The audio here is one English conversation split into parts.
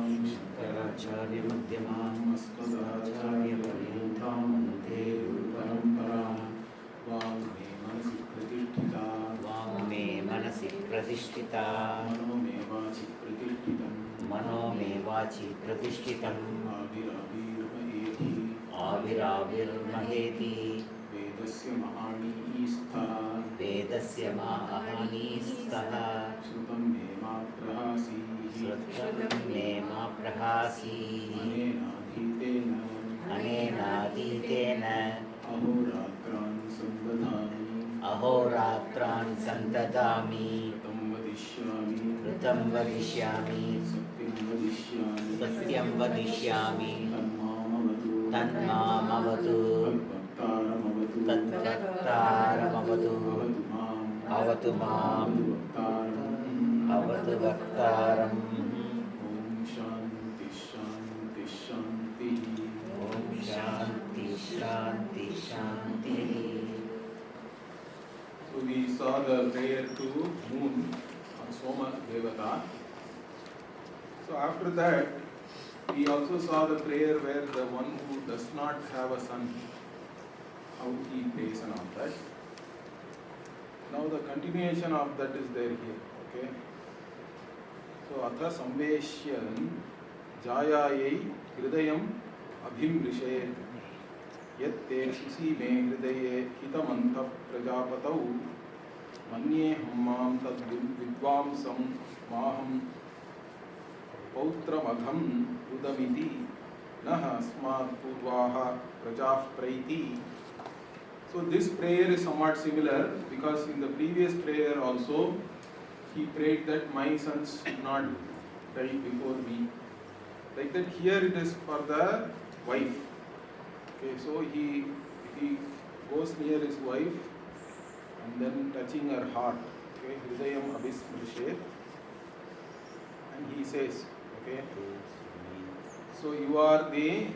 Shankaracharya Madhyamam Asmadacharya Paryantam Vande Guru Paramparam. Vang me manasi pratishtita Mano me vachi pratishthitam Avirabir maheti Vedasya mahani stha Srutam me ma prahasi Anena aditena Ahoratran santadami Kritam vadishyami Satyam vadishyami Tanmamavatu Tattvattaramavatu Avatu mam Avatu vaktaram Om Shanti Shanti Shanti. So we saw the prayer to moon on Soma Devata. So after that, we also saw the prayer where the one who does not have a son, how he prays and all that. Now the continuation of that is there here. Okay. So atha samveshyan jayayai hridayam abhimrishet yatte susime hridaye hitamantah prajapatau manye hammam tad vidvamsam maham pautramagam udamiti naha asmat purvaha prajah praiti. So this prayer is somewhat similar because in the previous prayer also he prayed that my sons should not die before me. Like that here it is for the wife. Okay, so he goes near his wife and then touching her heart. Okay, Hridayam Abhismrishet, and he says, okay, so you are in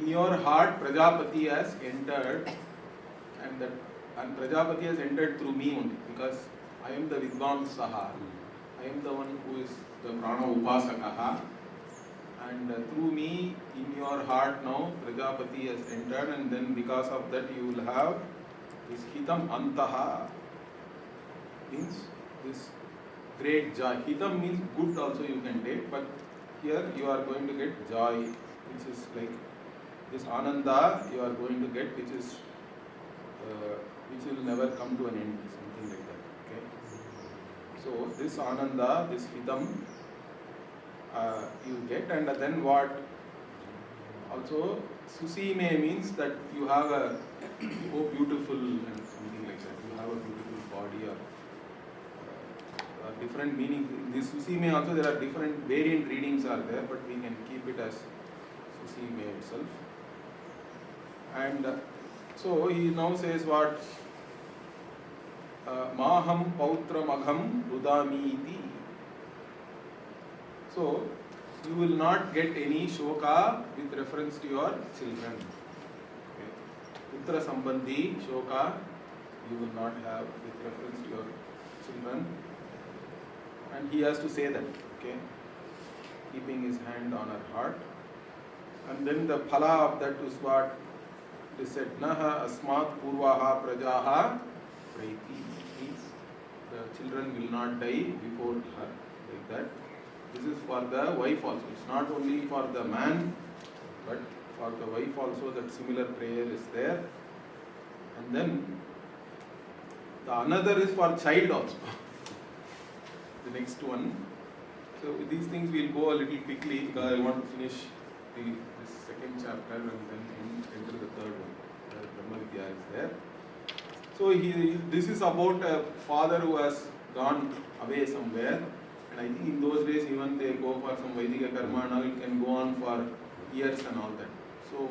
your heart Prajapati has entered, and Prajapati has entered through me only because I am the Vidvamsaha. I am the one who is the prAna Upasakaha. And through me, in your heart now, Prajapati has entered, and then because of that you will have this Hitam Antaha, means this great joy. Hitam means good also you can take, but here you are going to get joy, which is like this Ananda you are going to get, which will never come to an end, something like that. Okay. So this Ananda, this Hitam, you get, and then what? Also, Susime means that you have a beautiful and something like that. You have a beautiful body or different meaning. In this Susime also there are different variant readings are there, but we can keep it as Susime itself. And so he now says what? Maham pautramagam rudami iti. So, you will not get any shoka with reference to your children. Okay. Putra sambandhi shoka you will not have with reference to your children. And he has to say that, okay, keeping his hand on her heart. And then the phala of that is what it is said, Naha asmat purvaha prajaha praiti. Means the children will not die before her. Like that. This is for the wife also. It's not only for the man, but for the wife also that similar prayer is there. And then the another is for child also. The next one. So these things will go a little quickly because I want to finish this second chapter and then enter the third one. Brahma Vidya is there. So this is about a father who has gone away somewhere. And I think in those days even they go for some Vaidika karma and all, it can go on for years and all that. So,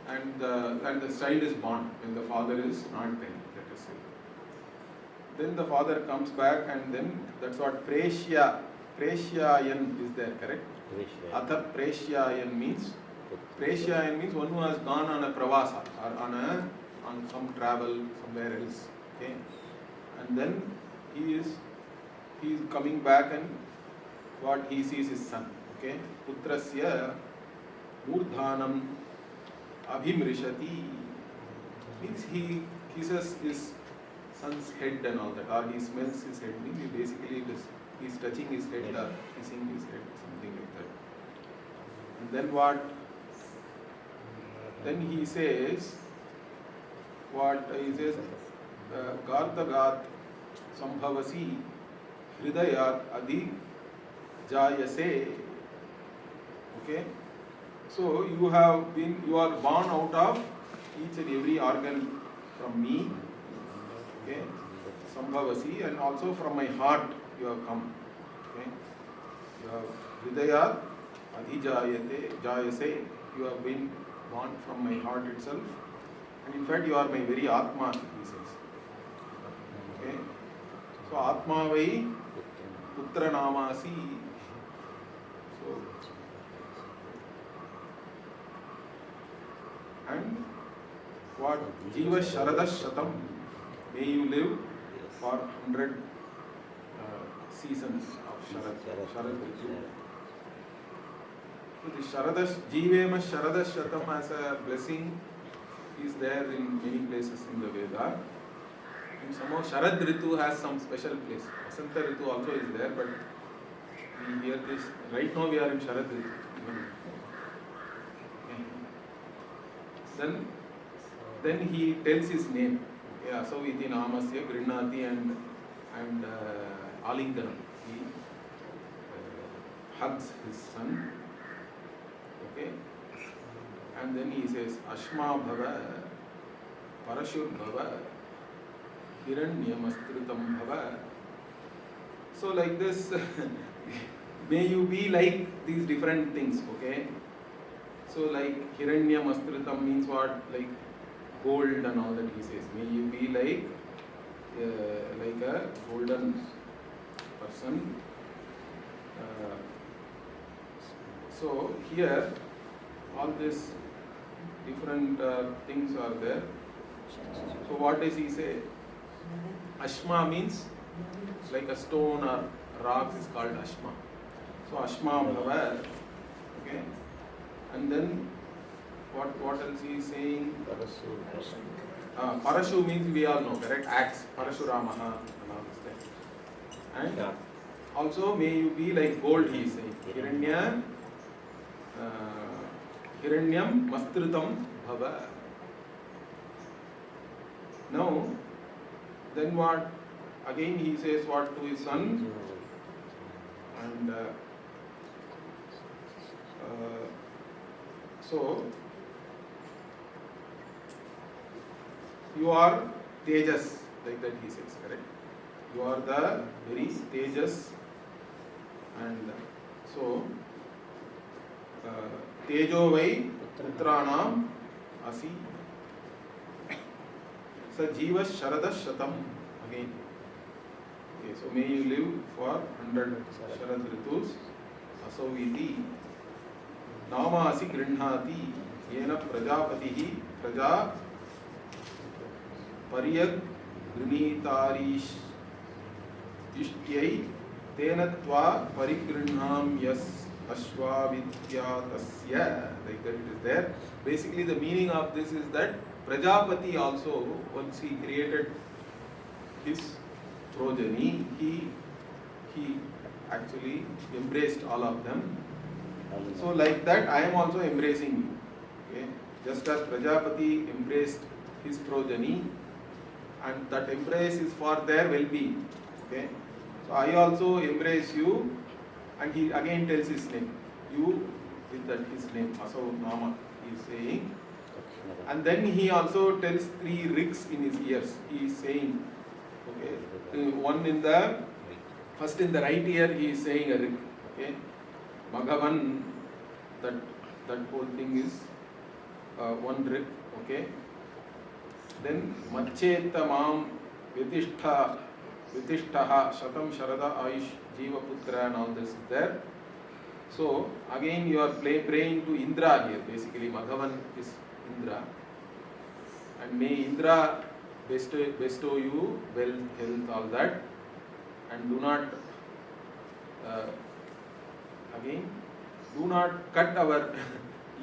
and the child is born when the father is not there, let us say. Then the father comes back and then that's what Preshyayan is there, correct? Atha Preshyayan means one who has gone on a pravasa or on some travel somewhere else. Okay? And then he is coming back and what he sees his son. Okay, putrasya murdhanam abhimrishati means he kisses his son's head and all that, or he smells his head. Means he basically he's touching his head or kissing his head, something like that. And then what? Then he says, what he says, Gartagat Sambhavasi Hridayat Adi Jayase. Okay? So you are born out of each and every organ from me. Okay? Sambhavasi, and also from my heart you have come. Okay? You have Hridayat Adi Jayase. You have been born from my heart itself. And in fact, you are my very Atma, he says. Okay? So, Atma vai Putra Namasi. So, and what? Jiva Sharadash Shatam. May you live for 100 seasons of Sharad Ritu. So, the Sharadash, Jivema Sharadash Shatam as a blessing is there in many places in the Veda. And somehow Sharad Ritu has some special place. Vasanta Ritu also is there, but we hear this. Right now we are in Sharad Ritu. Okay. Then he tells his name. Yeah, so iti namasya grihnati and alinganam. He hugs his son. Okay. And then he says, Ashma Bhava, Parashur Bhava, Hiranyamaskritam Bhava. So like this, may you be like these different things, okay? So like Hiranyamaskritam means what? Like gold and all that he says. May you be like a golden person. So here, all these different things are there. So what does he say? Ashma means like a stone or rock is called Ashma. So Ashma Bhava. Okay. And then what else he is saying? Parashu means we all know, correct? Axe, Parashuramaha and all this thing. And also may you be like gold, he is saying. Hiranyam Mastritam Bhava. Now, then what? Again he says what to his son? And so, you are Tejas, like that he says, correct? You are the very Tejas, and so Tejo vai Putranam Asi. So Jiva Sharada Shatam again. Okay, so may you live for 100 Sharad Ritus. Asaviti Nama Asi Grihnati Yena Prajapatihi Praja Pariyag Grinitarish Ishtyai Tenatva Parigrihnam Yas Arsha Vidya Tasya, like that it is there. Basically the meaning of this is that Prajapati also, once he created his progeny, he actually embraced all of them. So like that I am also embracing you. Okay? Just as Prajapati embraced his progeny, and that embrace is for their well-being. Okay? So I also embrace you. And he again tells his name. You with that his name, Asav Nama, he is saying. And then he also tells 3 rigs in his ears. He is saying, okay, one in the, first in the right ear he is saying a rig. Okay, Bhagavan, that whole thing is one rig. Okay. Then Macheta Mam Vitishtaha Shatam Sharada Aish Jiva Putra and all this is there. So again you are praying to Indra here. Basically Madhavan is Indra. And may Indra bestow you wealth, health, all that. And do not again do not cut our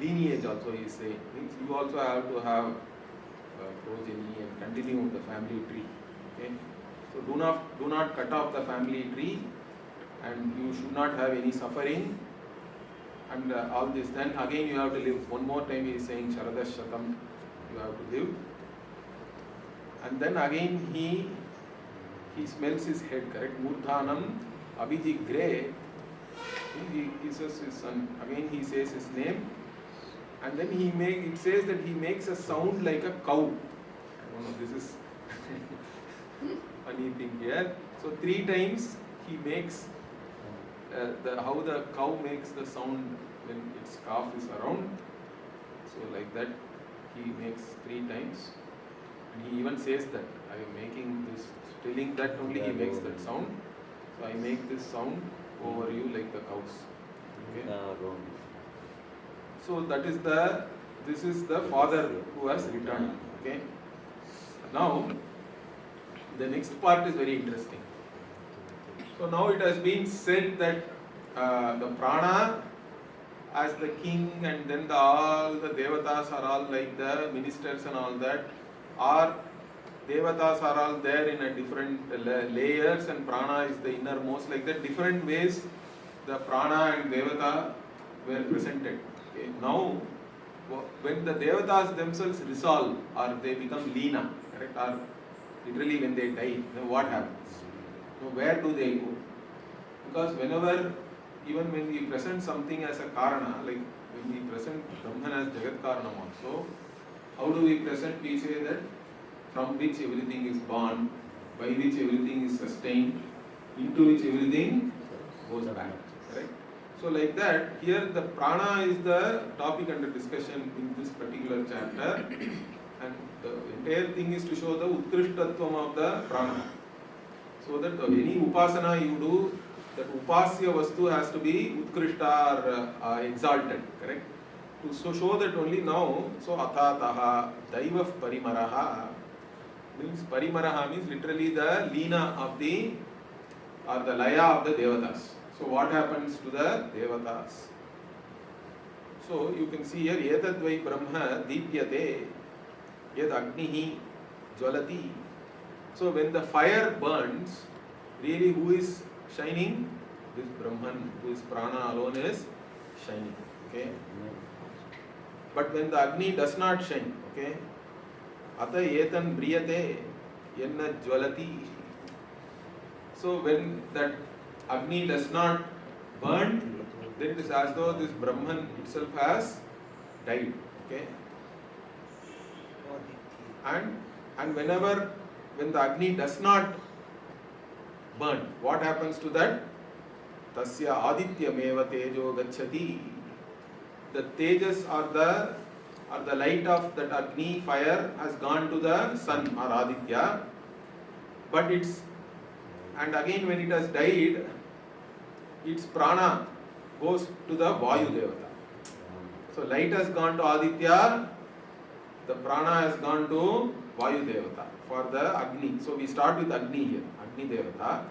lineage also, he is saying. Means you also have to have progeny and continue the family tree. Okay? So do not cut off the family tree, and you should not have any suffering and all this. Then again you have to live. One more time he is saying Sharadashatam, you have to live. And then again he smells his head, correct? Murdhanam Abhijigre. He kisses his son. Again he says his name. And then it says that he makes a sound like a cow. I don't know, this is funny thing here. So 3 times he makes how the cow makes the sound when its calf is around. So like that he makes 3 times. And he even says that I am making this, telling that only he makes that sound. So I make this sound over you like the cows. Okay? So this is the father who has returned. Okay? Now the next part is very interesting. So now it has been said that the prana as the king, and then all the devatas are all like the ministers and all that, or devatas are all there in a different layers, and prana is the innermost. Like that, different ways the prana and devata were presented. Okay. Now, when the devatas themselves resolve or they become leena, correct, or literally when they die, then what happens? Now, where do they go? Because whenever, even when we present something as a karana, like when we present Brahman as Jagat Karanam also, how do we present? We say that from which everything is born, by which everything is sustained, into which everything goes back. Correct? So like that, here the prana is the topic under discussion in this particular chapter, and the entire thing is to show the utkrishtatvam of the prana. So that any upasana you do, that upasya vastu has to be utkrishta or exalted, correct? To show that only now, so athataha daivav parimaraha means, parimaraha means literally the leena of the, or the laya of the devatas. So what happens to the devatas? So you can see here, etadvai brahma dipyate yad agnihi jvalati. So when the fire burns, really who is shining? This Brahman, who is prana alone, is shining. Okay. But when the Agni does not shine, okay, ata etan briyate yenna jvalati. So when that Agni does not burn, then it is as though this Brahman itself has died. Okay. And when the Agni does not burn, what happens to that? Tasya adityameva tejo gacchati. The tejas or the light of that Agni fire has gone to the sun or Aditya, but and again when it has died, its prana goes to the Vayu Devata. So light has gone to Aditya, the prana has gone to Vayu Devata for the Agni. So we start with Agni here, Agni Devata.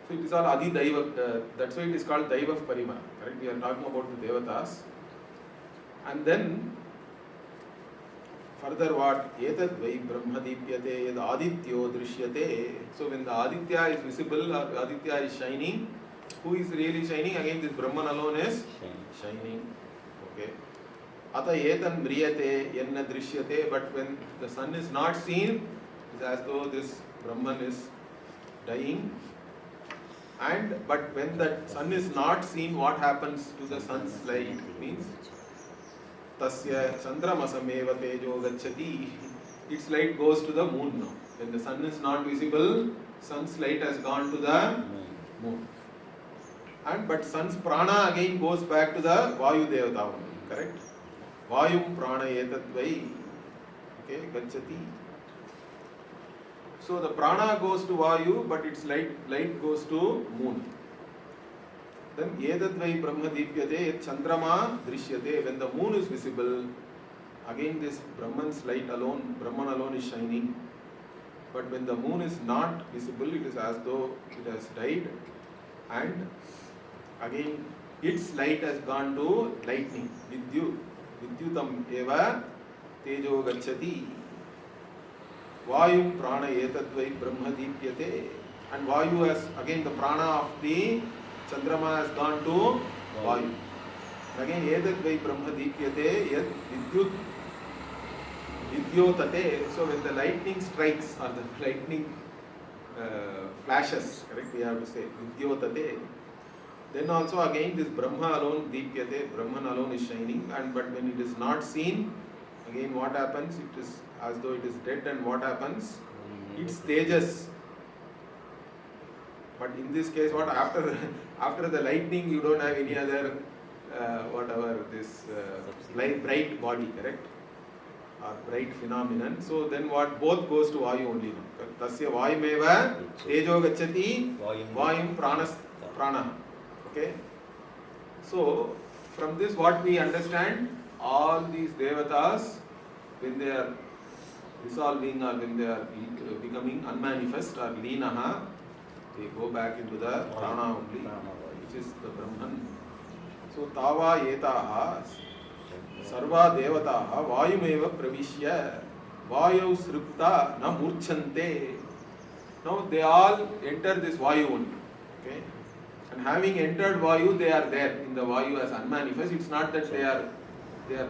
So it is all Adi Daiva, that's why it is called Daiva Parimara. Correct? We are talking about the Devatas. And then further what? Etad vai brahmadipyate yad adityo drishyate. So when the Aditya is visible or Aditya is shining, who is really shining? Again this Brahman alone is shining. Okay. Ata etan briyate yenna drishyate. But when the sun is not seen, it is as though this Brahman is dying. But when the sun is not seen, what happens to the sun's light? Means tasya chandramasameva tejo gacchati. Its light goes to the moon now. When the sun is not visible, sun's light has gone to the moon. But sun's prana again goes back to the Vayu Devata only. Correct? Vayum prana etadvai. Okay, gacchati. So the prana goes to Vayu, but its light goes to moon. Then etadvai brahmadipyate et chandrama drishyate. When the moon is visible, again this Brahman's light alone, Brahman alone is shining. But when the moon is not visible, it is as though it has died. And again its light has gone to lightning. Vidyutam eva tejo gacchati. Vayu prana etadvai brahma dipyate. And Vayu has, again the prana of the Chandrama has gone to Vayu. Again, etadvai brahma dipyate yad vidyotate. So when the lightning strikes or the lightning flashes, correct, we have to say vidyotate. Then also again this Brahma alone dipyate, Brahman alone is shining, and but when it is not seen, again what happens? It is as though it is dead, and what happens? It stages. But in this case, what after the lightning, you don't have any other whatever this bright body, correct? Or bright phenomenon. So then what? Both goes to Vayu only. Tasya Vayumeva Tejo Gacchati Vayum Prana. Okay. So from this, what we understand, all these devatas, when they are dissolving or when they are becoming unmanifest or linaha, they go back into the prana only, which is the Brahman. So tava etaha sarva devataha vayumeva pravishya vayu sripta na murchante. Now they all enter this Vayu only. Okay. And having entered Vayu, they are there in the Vayu as unmanifest. It's not that they are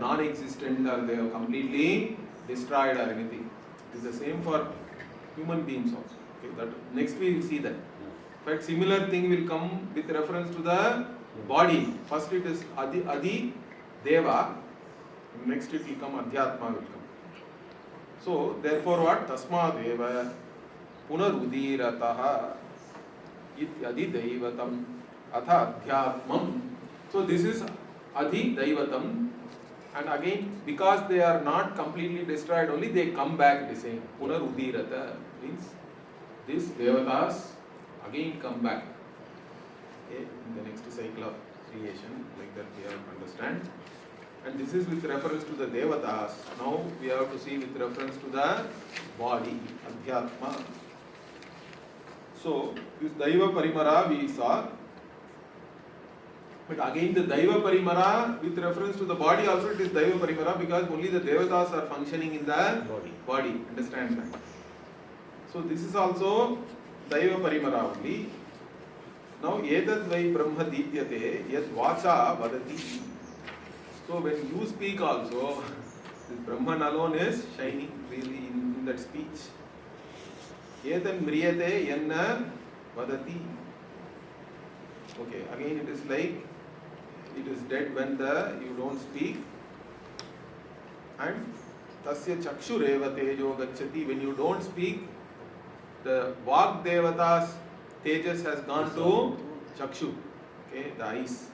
non-existent or they are completely destroyed or anything. It is the same for human beings also. Okay, that next we will see that. In fact, similar thing will come with reference to the body. First it is Adi Deva. Next it will come Adhyatma will come. So therefore what? Tasmadeva Punarudhirataha Ityadi Daivatam Atha Adhyatmam. So this is Adi Daivatam, and again because they are not completely destroyed only, they come back the same. Punarudhirata means these Devatas again come back. Okay, in the next cycle of creation, like that we have to understand. And this is with reference to the Devatas. Now we have to see with reference to the body, Adhyatma. So this Daiva Parimara we saw. But again the Daiva Parimara with reference to the body also it is Daiva Parimara because only the Devatas are functioning in the body. Understand that? So this is also Daiva Parimara only. Now Etad Vai Brahma Dipyate Yad Vacha Vadati. So when you speak also, this Brahman alone is shining really in that speech. Etan Mriyate Yanna Vadati. Okay, again it is like it is dead when you don't speak. And Tasya Chakshureva Tejo Gacchati, when you don't speak, the Vak Devatas Tejas has gone to Chakshu, okay, the eyes.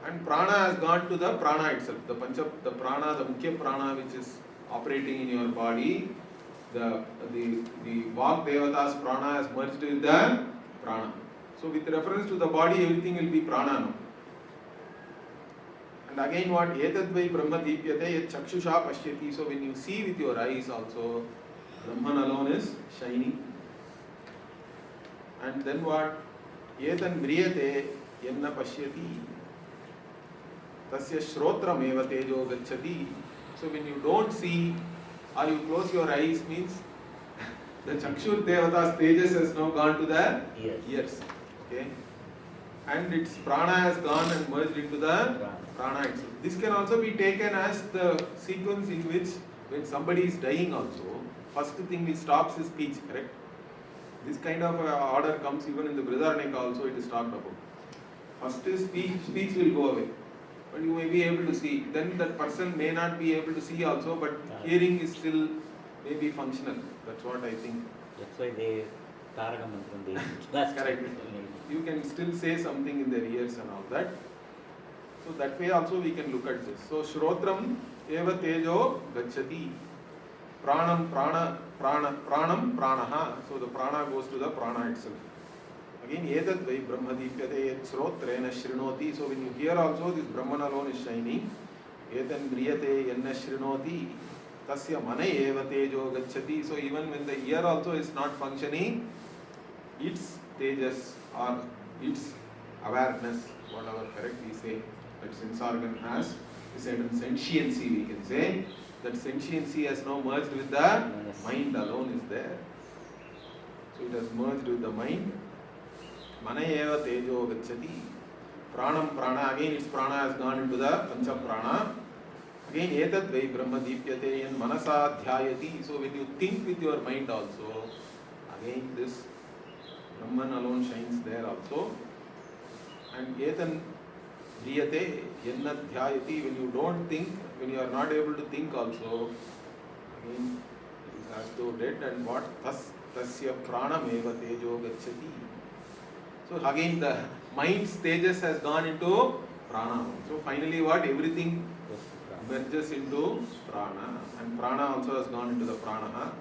And prana has gone to the prana itself. The prana, the mukhya prana which is operating in your body, the Vak Devata's prana has merged with the prana. So with reference to the body, everything will be prana now. And again what? Etadvai Brahma Dipyate Yat Chakshusha Pashyati. So when you see with your eyes also, Brahman alone is shining. And then what? Etan Mriyate Yanna Pashyati. Tasya Shrotra Meva Tejo Gacchati. So when you don't see or you close your eyes means the Chakshur Devata's Tejas has now gone to the ears. Okay. And its prana has gone and merged into the prana itself. This can also be taken as the sequence in which when somebody is dying also, first thing which stops is speech, correct? This kind of order comes even in the Brihadaranyaka also it is talked about. First is speech will go away. But you may be able to see. Then that person may not be able to see also, but hearing is still maybe functional. That's what I think. That's why they Taraka Mantram. That's correct. You can still say something in their ears and all that. So that way also we can look at this. So Shrotram Eva Tejo Gacchati. Pranam Pranaha. So the prana goes to the prana itself. Again, Etad Vai Brahma Dipyate Yat Shrotrena Shrinoti. So when you hear also, this Brahman alone is shining. Etan Mriyate Yanna Shrinoti. Tasya Mana Eva Tejo Gacchati. So even when the ear also is not functioning, its tejas or its awareness, whatever correct we say, that sense organ has a certain sentiency, we can say. That sentiency has now merged with the mind alone is there. So it has merged with the mind. Mana eva tejo gacchati. Pranam prana, again its prana has gone into the pancha prana. Again etat vai brahma deepyate and manasa dhyayati. So when you think with your mind also, again this Brahman alone shines there also. And etan dhriyate yenna dhyayati, when you don't think, when you are not able to think also, again it is as though dead. And what tasya pranam eva tejo gacchati. So again the mind stages has gone into prana. So finally what? Everything merges into prana. And prana also has gone into the prana.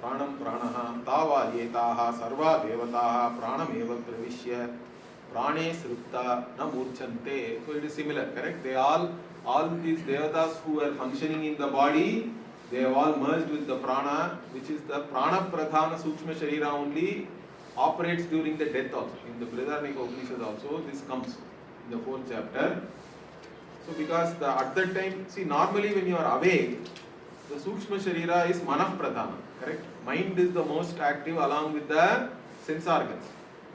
Pranam pranaha tava yetaha sarva devataha pranam eva pravishya prane srupta na murchante. So it is similar, correct? They all these devatas who are functioning in the body, they have all merged with the prana, which is the prana pradhana sukshma sharira only operates during the death also. In the Vedanta Upanishad also this comes in the 4th chapter. So because at that time, see, normally when you are awake, the sukshma sharira is manah pradhana, correct? Mind is the most active along with the sense organs.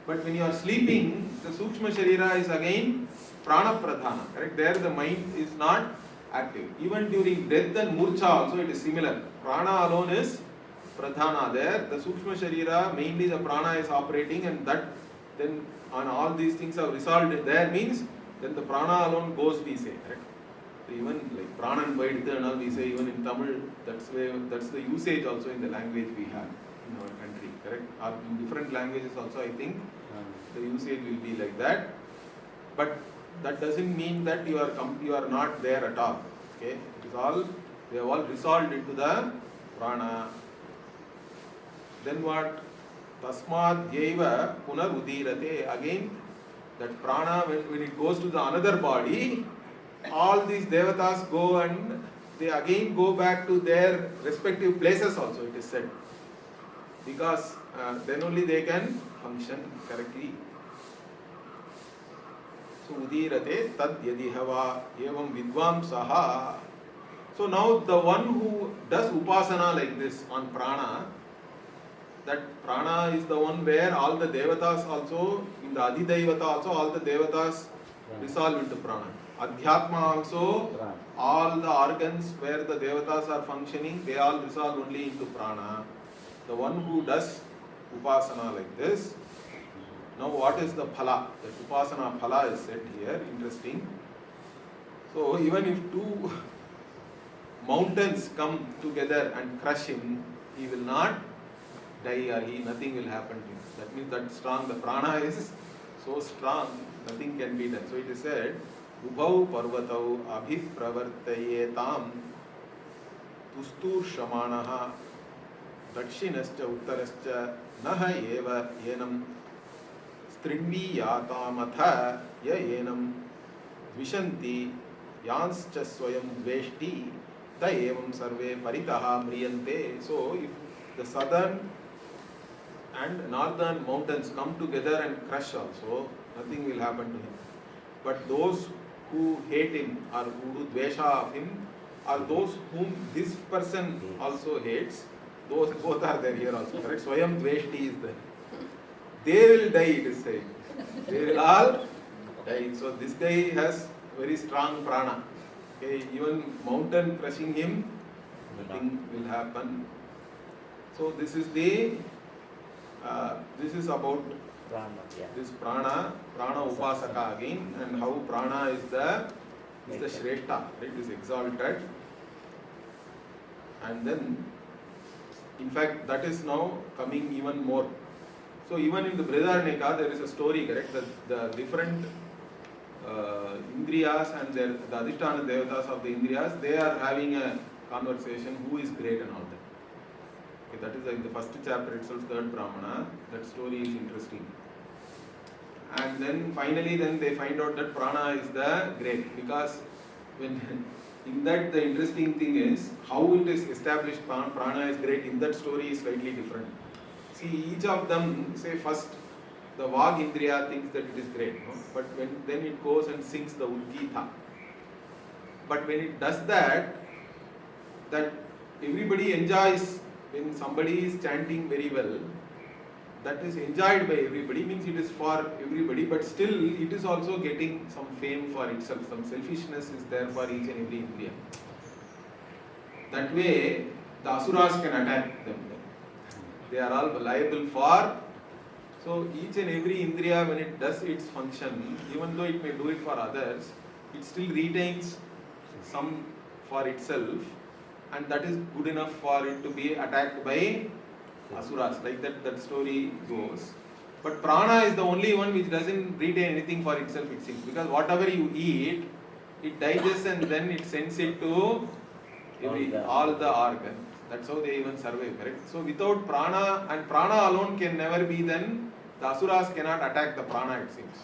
But when you are sleeping, the sukshma sharira is again prana pradhana, correct? There the mind is not active. Even during death and murcha also it is similar. Prana alone is pradhana there. The sukshma sharira, mainly the prana is operating, and that then on all these things have resolved there means then the prana alone goes, we say, correct? Even like prana and vaidita and all we say, even in Tamil, that's the usage also in the language we have in our country, correct? Or in different languages also I think the usage will be like that. But that doesn't mean that you are not there at all. Okay? It is all, they have all resolved into the prana. Then what? Tasmad yeva punar udirate. Again, that prana, when it goes to the another body, all these devatas go and they again go back to their respective places also, it is said. Because then only they can function correctly. So udirate tad yadihava evam vidvamsaha. So now the one who does upasana like this on prana, that prana is the one where all the devatas also, in the adhidevata also, all the devatas resolve into prana. Adhyatma also, all the organs where the devatas are functioning, they all resolve only into prana. The one who does upasana like this. Now what is the phala? The upasana phala is said here, interesting. So even if two mountains come together and crush him, he will not die or nothing will happen to him. That means that strong, the prana is so strong, nothing can be done. So it is said, Ubhau parvatau abhipravartayetam tustur shamanaha dakshinascha uttarascha naha eva yenam strinviyatamata ya yenam vishanti yanscha swayam dveshti ta evam sarve paritaha mriyante. So if the southern and northern mountains come together and crush also, nothing will happen to him. But those who hate him or who do dvesha of him, or those whom this person also hates, those both are there here also, correct? Swayam dveshti is there. They will die, it is said. They will all die. So this guy has very strong prana. Okay, even mountain crushing him, nothing will happen. So this is about prana, yeah. this prana upasaka again, and how prana is the shrestha, right? It is exalted. And then, in fact, that is now coming even more. So even in the Brihadaranyaka, there is a story, correct? The different Indriyas and the Adhisthana Devatas of the Indriyas, they are having a conversation, who is great and all that. Okay, that is in the first chapter itself, third Brahmana. That story is interesting. And then finally, they find out that prana is the great, because when in that the interesting thing is how it is established prana is great. In that story is slightly different. See, each of them say first the Vag Indriya thinks that it is great, no? But then it goes and sings the Udgita. But when it does that everybody enjoys. When somebody is chanting very well, that is enjoyed by everybody, means it is for everybody, but still it is also getting some fame for itself, some selfishness is there for each and every Indriya. That way, the Asuras can attack them. They are all liable for. So each and every Indriya, when it does its function, even though it may do it for others, it still retains some for itself, and that is good enough for it to be attacked by Asuras, like that story goes. But prana is the only one which doesn't retain anything for itself, it seems, because whatever you eat, it digests and then it sends it to all the organs. That's how they even survive, correct? So without prana, and prana alone can never be, then the Asuras cannot attack the prana, it seems.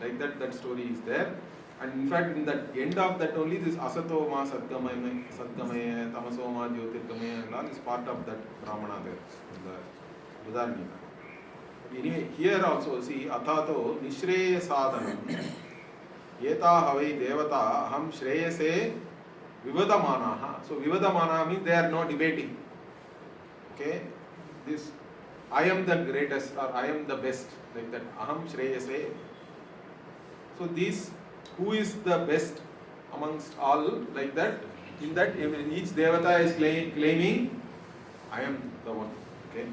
Like that story is there. And in fact, in the end of that only, this asatoma sadgamaya, tamasoma jyotirgamaya, and all is part of that brahmana there, in the Udarnika. Anyway, here also see, athato nishreya sadhanam, yeta havai devata, aham shreyase vivadamanaha. So vivadamanaha means they are not debating. Okay? This, I am the greatest, or I am the best, like that, aham shreyase. So these, who is the best amongst all, like that, in that each devata is claiming, I am the one. Okay.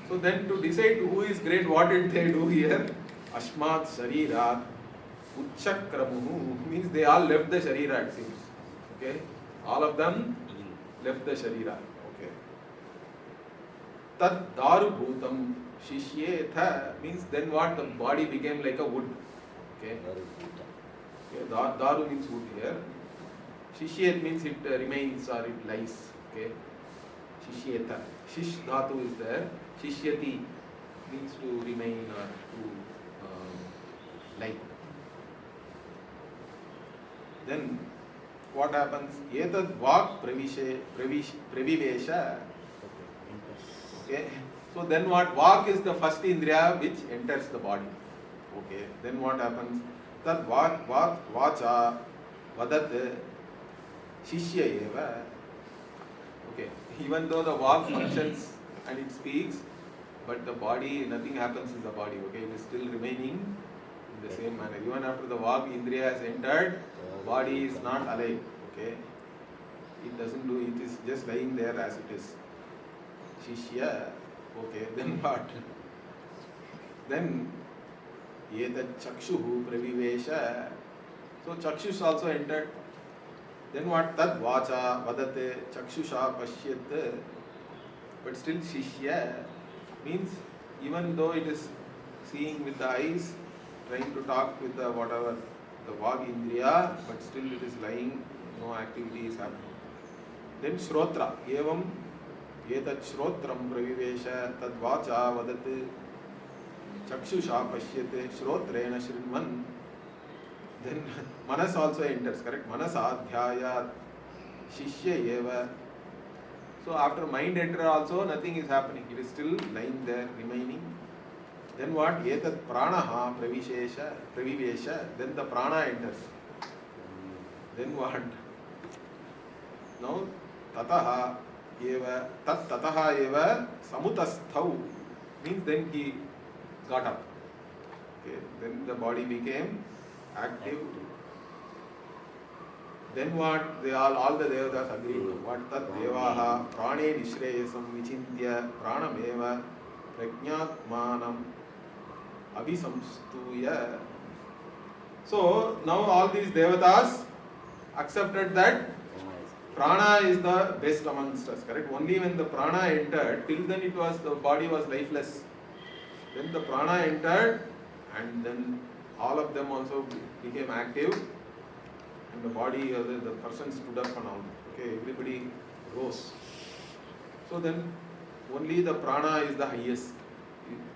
So then to decide who is great, what did they do here? Ashmat Sharirat Uchakramuhu means they all left the Sharira, it seems. Okay. All of them left the Sharira. Okay. Tad Daru Bhutam Shishyetha means then what? The body became like a wood. Okay. Daru means wood here. Shishyet means it remains or it lies. Okay. Shishyeta. Shish dhatu is there. Shishyati means to remain or to lie. Then what happens? Etad vak pravivesha. Okay. So then what? Vak is the first indriya which enters the body. Okay, then what happens? Tad vacha vadat shishya eva. Okay, even though the vak functions and it speaks, but the body, nothing happens in the body. Okay, it is still remaining in the same manner. Even after the vak indriya has entered, body is not alive. Okay, it doesn't do. It is just lying there as it is. Shishya. Okay, then what? Then Yetat chakshuhu pravivesha. So chakshus also entered. Then what? Tad vacha vadate chakshusha pashyat. But still shishya means even though it is seeing with the eyes, trying to talk with the whatever, the vag indriya, but still it is lying, no activity is happening. Then shrotra. Evam yetat shrotram pravivesha tad vacha vadate chakshusha pashyate shrotrena shrinvan. Then manas also enters, correct? Manasa adhyaya shishya eva. So after mind enter also nothing is happening. It is still lying there, remaining. Then what? Etat pranaha pravivesha. Then the prana enters. Then what? Now tataha eva tat tataha eva samutasthau means then he got up. Okay. Then the body became active. Then what? They all the devatas agreed. What tat devaha prane nishreyasam vichintya pranameva prajnatmanam abhisamstuya. So now all these devatas accepted that prana is the best amongst us, correct? Only when the prana entered, till then it was, the body was lifeless. Then the prana entered and then all of them also became active and the body, the person stood up and all. Okay, everybody rose. So then only the prana is the highest.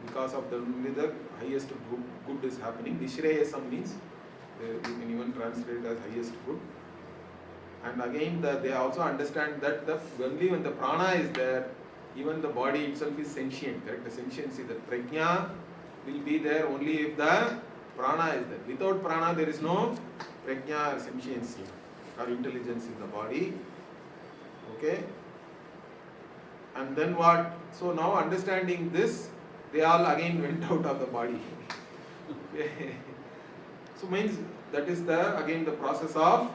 Because of only the highest good is happening. Nishreyasam means, you can even translate it as highest good. And again they also understand that only when the prana is there, even the body itself is sentient, correct? The sentiency, the prajna will be there only if the prana is there. Without prana, there is no prajna or sentiency or intelligence in the body. Okay? And then what? So now understanding this, they all again went out of the body. Okay? So means that is again the process of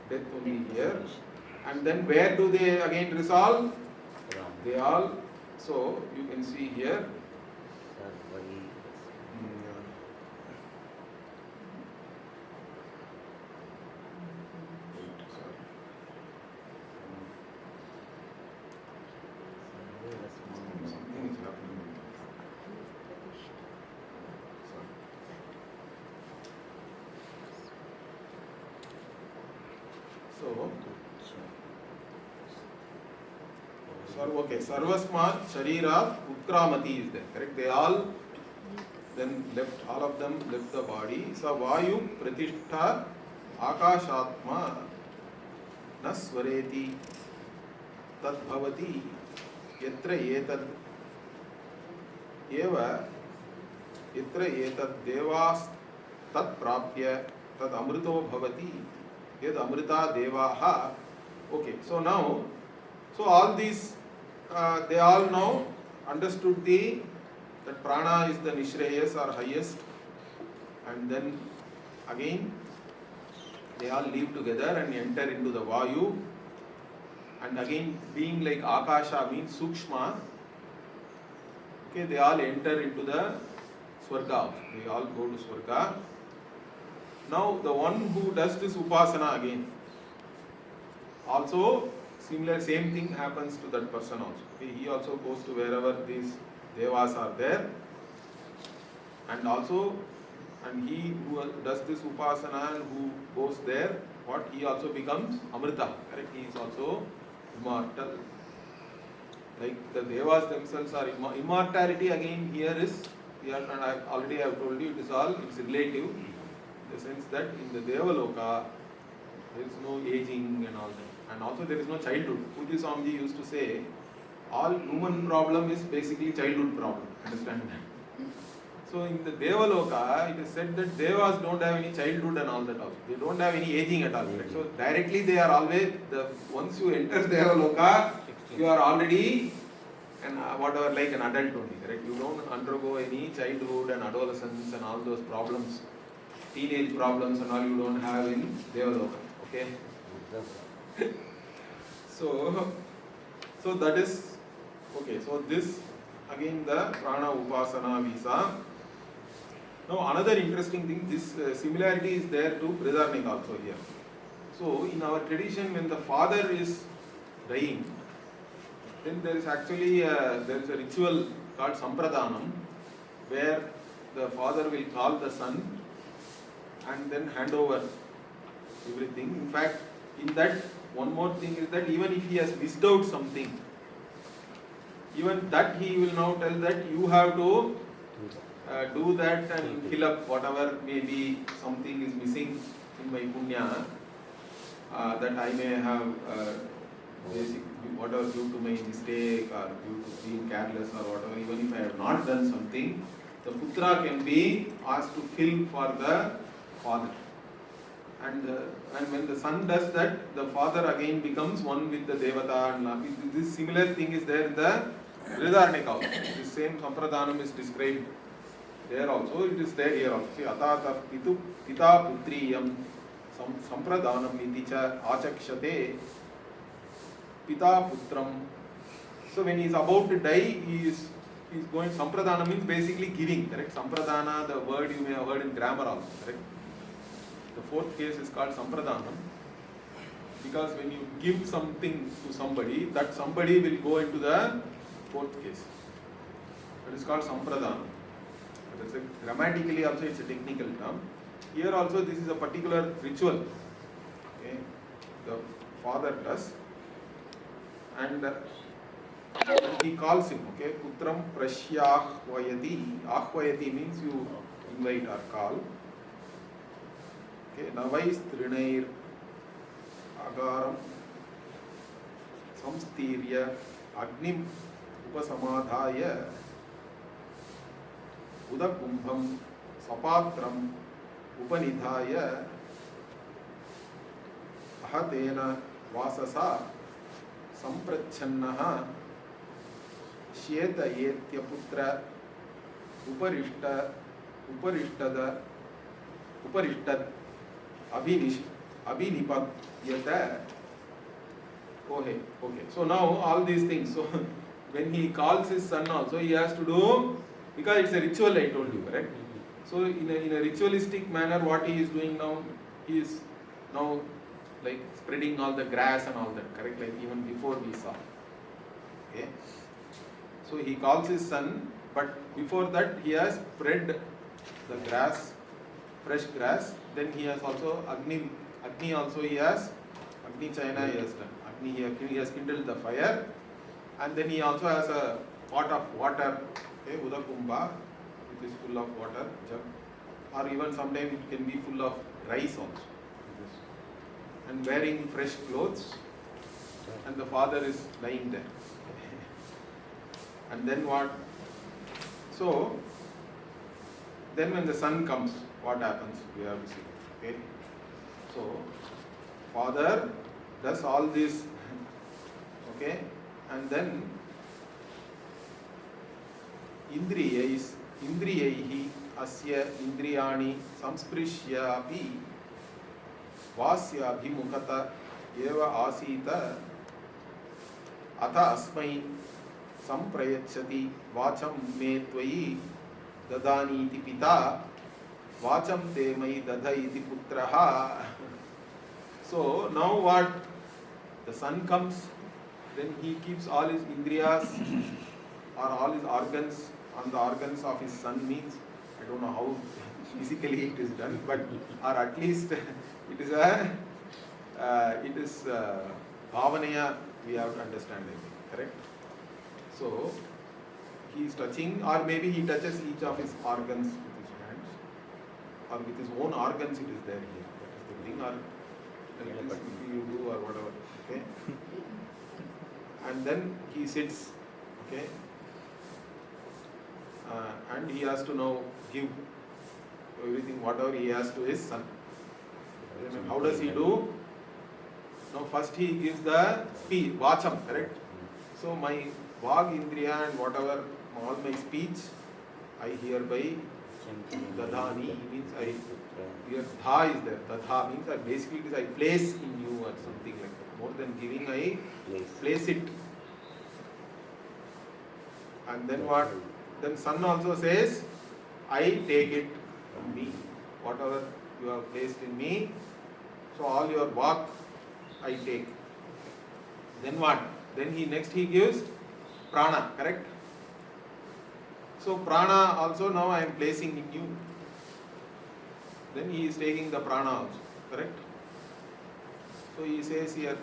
death only here. And then where do they again resolve? They all, so you can see here. Something is happening. Okay, Sarvasmat Sharirat Utramati is there, correct? They all then left, all of them left the body. Sa Vayu Pratishtha Akashatma Nasvareti Tad Bhavati Yatra Etad Eva Yatra Etad Devas Tad Prapya Tad Amrito Bhavati Yad Amrita Devaha. Okay, so now, so all these they all now understood that prana is the nishreyas or highest, and then again they all live together and enter into the vayu, and again being like akasha means sukshma. Okay, they all enter into the swarga. They all go to swarga. Now the one who does this upasana again, also similar, same thing happens to that person also. Okay, he also goes to wherever these devas are there, and also, and he who does this upasana and who goes there, what he also becomes amrita, correct? He is also immortal. Like the devas themselves are immortality again here is, and I already have told you, it's relative, in the sense that in the Devaloka there is no aging and all that. And also there is no childhood. Puji Swamiji used to say, all human problem is basically childhood problem. Understand that? So in the Devaloka, it is said that Devas don't have any childhood and all that also. They don't have any aging at all. Right? So directly they are always, once you enter Devaloka, you are already whatever, like an adult only. Correct? You don't undergo any childhood and adolescence and all those problems. Teenage problems and all you don't have in Devaloka. Okay? So that is okay. So this again the prana upasana visa. Now another interesting thing, this similarity is there to Brihadaranyaka also here. So in our tradition, when the father is dying, then there is actually a ritual called Sampradhanam, where the father will call the son and then hand over everything. In fact, in that, one more thing is that even if he has missed out something, even that he will now tell that you have to do that and fill up whatever maybe something is missing in my punya, that I may have basic, whatever due to my mistake or due to being careless or whatever, even if I have not done something, the putra can be asked to fill for the father. And when the son does that, the father again becomes one with the devata. And this similar thing is there in the Brihadaranyaka also. This same Sampradhanam is described there also. It is there here also. See, atata pita putriyam Sampradhanam iticha achakshate pita putram. So when he is about to die, he is going, Sampradhana means basically giving, correct? Sampradhana, the word you may have heard in grammar also, correct? The fourth case is called Sampradhanam, because when you give something to somebody, that somebody will go into the fourth case. That is called Sampradhanam. Grammatically also it's a technical term. Here also this is a particular ritual. Okay? The father does. And he calls him, okay? Putram prasyahvayati. Ahvayati means you invite or call. Okay, Navais Trinair Agaram Samstirya Agnim upasamadhaya udakumbham sapatram upanidhaya ahatena vasasa samprachannaha shyeta etya putra uparishtad abhinipadyata. Okay. So now all these things. So when he calls his son also, he has to do, because it's a ritual, I told you, correct? So in a ritualistic manner, what he is doing now, he is now like spreading all the grass and all that, correct? Like even before we saw. Okay. So he calls his son, but before that he has spread the grass, fresh grass. Then he has also Agni also he has, Agni Chayana he has done. He has kindled the fire, and then he also has a pot of water, okay, Udakumbha, which is full of water, jug, or even sometimes it can be full of rice also. And wearing fresh clothes, and the father is lying there. And then what? So, then when the son comes, what happens? We have to see. Okay? So, father does all this, okay, and then indriyaihi asya indriyani samsprishyapi vasya abhimukhata eva asita atha asmai samprayachati vacham me tvayi dadani iti pita vacham te mai dadha iti putraha. So now what? The son comes, then he keeps all his indriyas or all his organs on the organs of his son, means I don't know how physically it is done, but or at least it is bhavanaya, we have to understand it, correct? So he is touching, or maybe he touches each of his organs with his hands, or with his own organs it is there here. That is the thing, or you do or whatever, okay? And then he sits, okay? And he has to now give everything, whatever he has to his son. And how does he do? Now first he gives the speech, vacham, correct? So my vag indriya and whatever, all my speech, I hereby dadhani, means I, here dha is there, dadha means I basically it is I place in you or something like that. More than giving, I place it. And then what? Then son also says, I take it from me, whatever you have placed in me. So all your work I take. Then what? Then he gives prana, correct? So prana also now I am placing in you. Then he is taking the prana also, correct? So he says here,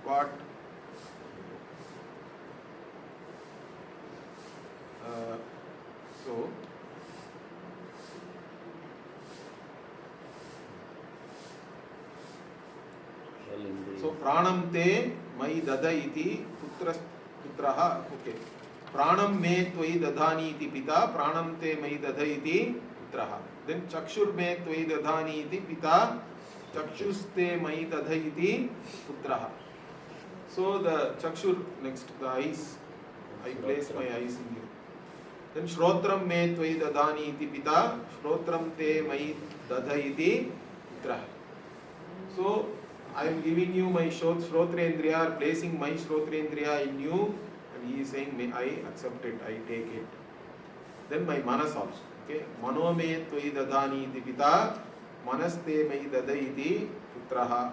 what? So pranam te mai dada iti putraha, okay. Pranam me tvai dadhani iti pita, pranam te mai dada iti putraha. Then chakshur me tvai dadhani iti pita, chakshuste mai dada iti putraha. So the chakshur, next the eyes, I place my eyes in you. Then shrotram me tvai dadhani iti pita, shrotram te mai dada iti putraha. So I am giving you my Shrotrendriya, placing my Shrotrendriya in you, and he is saying, may I accept it, I take it. Then my manas also, okay? Mano me tvai dadhani iti pita, manaste mai dada iti putraha.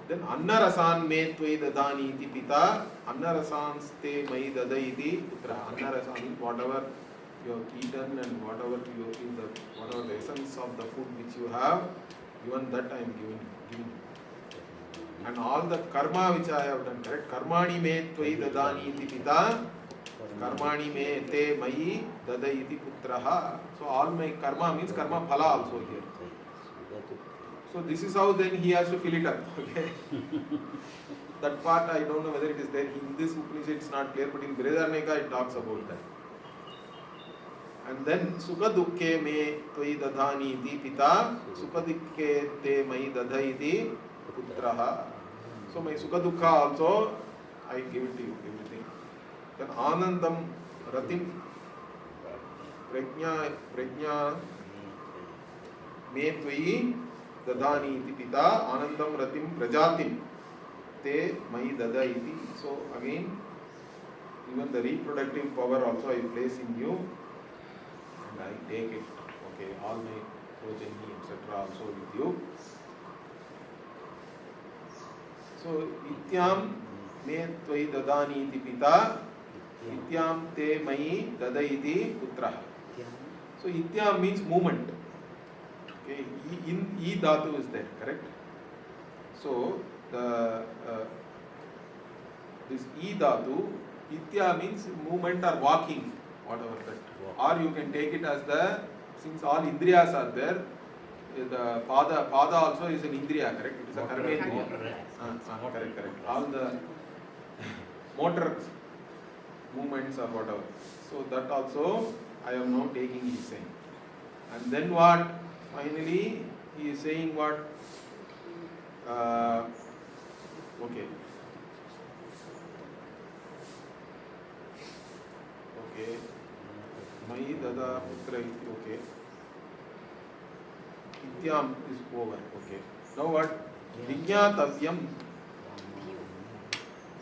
Then annarasan me tvai dadhani iti pita, annarasanste mai dada iti putraha. Annarasan means whatever you have eaten and whatever you have in the whatever the essence of the food which you have, even that I am giving you. And all the karma which I have done, correct? Karmani me tvai dadani iti pita, karmani me te mai dada iti putraha. So all my karma means karma phala also here. So this is how then he has to fill it up. Okay. that part I don't know whether it is there. In this Upanishad it's not clear, but in Brihadaranyaka it talks about that. And then Sukha Dukkhe me tvai dadhani iti pita, Sukha Dukkhe te mai dadha iti putraha. So my Sukha Dukkha also I give it to you, everything. Then Anandam Ratim Prajna me tvai dadhani iti pita, Anandam Ratim Prajatim te mai dada iti. So again, even the reproductive power also I place in you and I take it. Okay, all my progeny etc. also with you. So ityam me tvai dadani iti pita, ityam te mai dada iti putraha. So ityam means movement. Okay, in E dhatu is there, correct? So the this E dhatu, itya means movement or walking, whatever that. Or you can take it as the, since all indriyas are there, the pada also is an indriya, correct? It is a karmendriya. Correct. All the motor movements or whatever. So that also I am now taking, he is saying. And then what? Finally, he is saying what? Okay. Mai dada putra iti. Okay. Ityam is over. Okay. Now what? Vijñātavyam.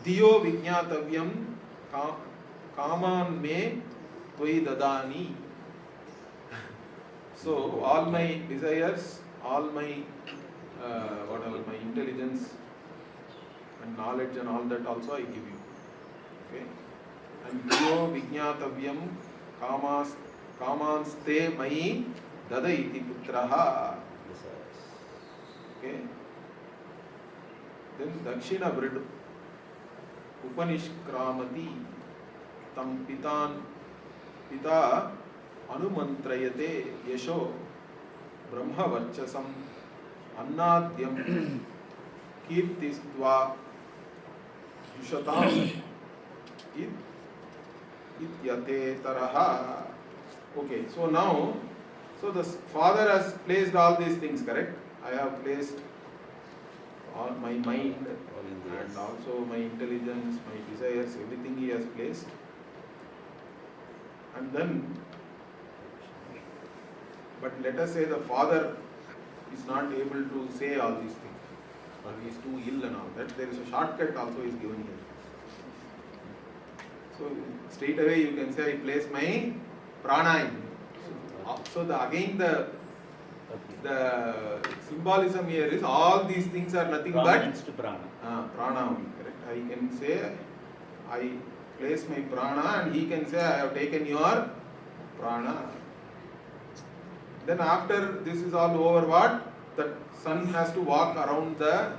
Diyo vijñātavyam kaman me tvai dadani. So all my desires, all my whatever, my intelligence and knowledge and all that also I give you. Okay. And diyo vijñātavyam kamanste mai dada iti putraha. Okay. Then Dakshina Vridu Upanishkramati tam pita anumantrayate yasho brahma varchasam annadyam kirtistva yushatam ityate taraha. Okay, so now, so the father has placed all these things, correct? I have placed all my mind and also my intelligence, my desires, everything he has placed. And then, but let us say the father is not able to say all these things, or he is too ill and all that. There is a shortcut also is given here. So straight away you can say I place my prana in. So again the symbolism here is all these things are nothing prana but to prana. Prana only, correct? I can say I place my prana and he can say I have taken your prana. Then after this is all over, what? The son has to walk around the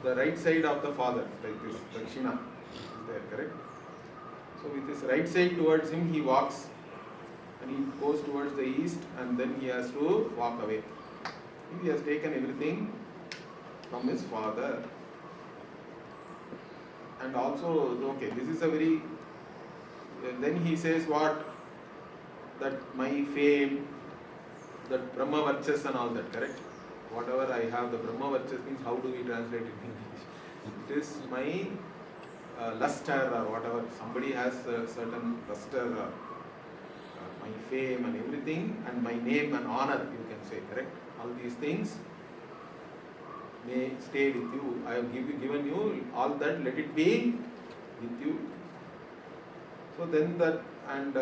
right side of the father, like this, Dakshina is there, correct? So with his right side towards him he walks and he goes towards the east and then he has to walk away. He has taken everything from his father. And also, okay, this is a very, then he says what? That my fame, that Brahma Varchas and all that, correct? Whatever I have, the Brahma Varchas means, how do we translate it in English? It is my luster or whatever. Somebody has a certain luster, my fame and everything, and my name and honor, you can say, correct? All these things may stay with you. I have given you all that, let it be with you. So then that, and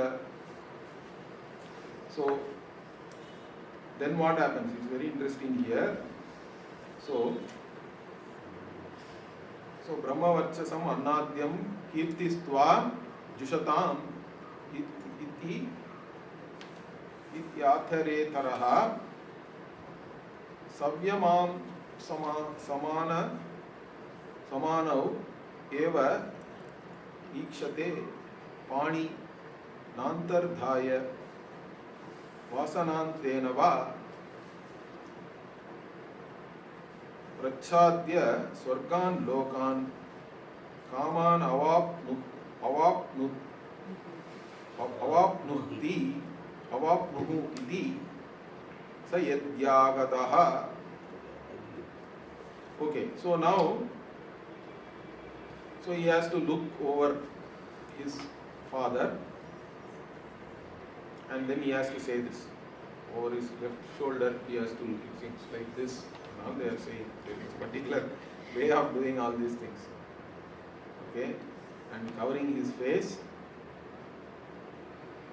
so then what happens? It's very interesting here. So Brahma Varchasam Annadyam Kirtistva Jushatam iti Ityathare Taraha Savyamam Samanau Eva Ikshate Pani Nantardhaya Vasanantenava Prachadya Swargan Lokan Kaman avapnuhu iti sa yadyagataha. Okay, so now, so he has to look over his father and then he has to say this. Over his left shoulder he has to look, it seems like this. Now they are saying there is a particular way of doing all these things. Okay, and covering his face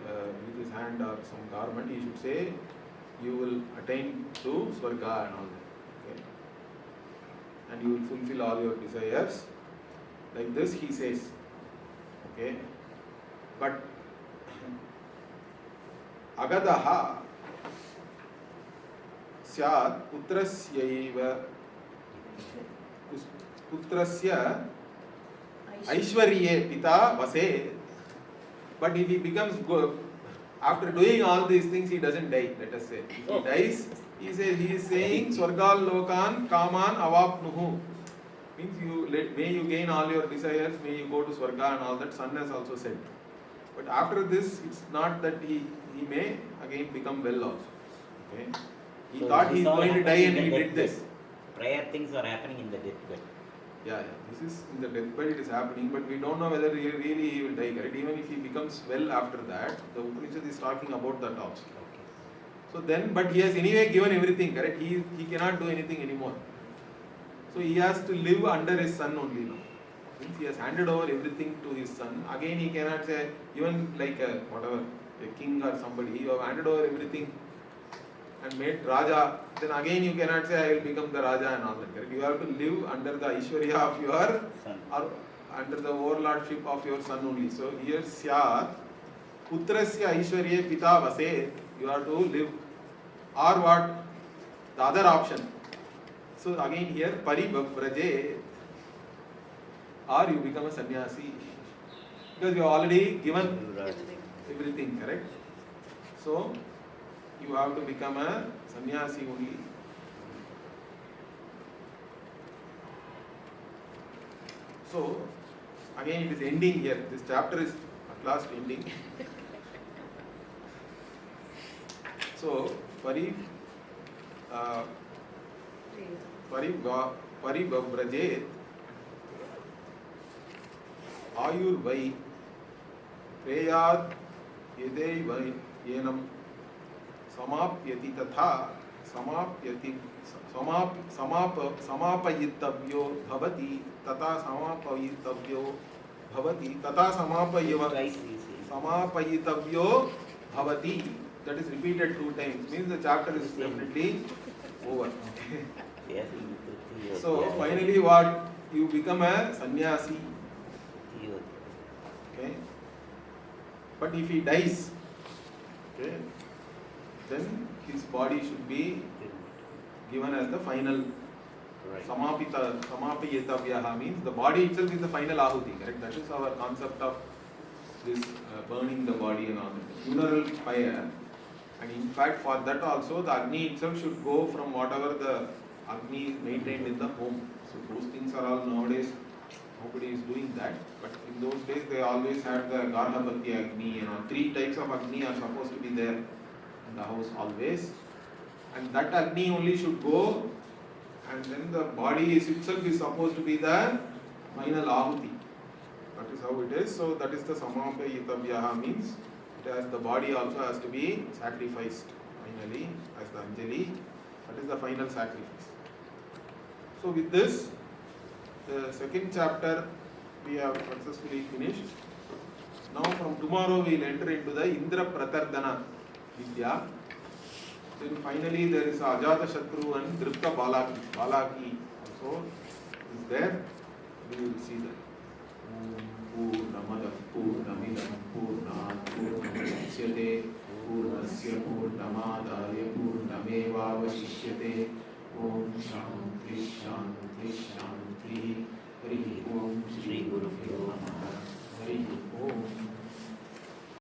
with his hand or some garment, he should say, you will attain to Swarga and all that. Okay? And you will fulfill all your desires. Like this he says. Okay? But Agadaha Syat Putrasya Aishwarye Pita Vase. But if he becomes good, after doing all these things, he doesn't die, let us say. If he dies, he is saying Swargal Lokan Kaman Avapnuhu. Means may you gain all your desires, may you go to Swarga and all that. Son has also said. But after this, it's not that he may again become well also. Okay? He thought he is going to die and he did this. Prior things are happening in the deathbed. Yeah, this is in the deathbed it is happening, but we don't know whether he will die, correct? Even if he becomes well after that, the Upanishad is talking about that also. Okay. So then, but he has anyway given everything, correct? He cannot do anything anymore. So he has to live under his son only now. Means he has handed over everything to his son. Again he cannot say, even like a king or somebody, you have handed over everything and made Raja, then again you cannot say I will become the Raja and all that, correct? You have to live under the Aishwarya of your son, or under the overlordship of your son only. So here Syat Putrasya Aishwarya Pita Vase, you have to live, or what? The other option. So again here Parivabraje, or you become a sannyasi, because you have already given everything, correct? So you have to become a sannyasi only. So again it is ending here. This chapter is at last ending. So Parivabrajet Ayurvai Preyad Yedevai Yenam Samapyati Tatha Samapayitabhyo Bhavati Tata Samapayitabhyo Bhavati Tata Samapayitabhyo Bhavati. That is repeated 2 times. Means the chapter is definitely over. So finally what? You become a sannyasi. Okay. But if he dies, okay, then his body should be given as the final. Samapiyatavyaha means the body itself is the final ahuti, correct? That is our concept of this burning the body and all that. Funeral fire. And in fact for that also the Agni itself should go from whatever the Agni is maintained in the home. So those things are all nowadays, nobody is doing that. But in those days they always had the Garhabhati Agni, 3 types of Agni are supposed to be there in the house always. And that Agni only should go, and then the body itself is supposed to be the final ahuti. That is how it is. So that is the Samapayitavyaha means the body also has to be sacrificed finally as the Anjali. That is the final sacrifice. So with this, the second chapter we have successfully finished. Now from tomorrow we will enter into the Indra Pratardana Vidya. Then finally there is Ajata Shatru and Dripta Balaki also is there. We will see that. Purnamadav Purnamidam Purnat Purnamudachyate Purnasya Purnamadaya Purnamevavashishyate. Om Shanti Shanti Shanti. Hari Om Shri Gurubhyo Namaha. Hari Om.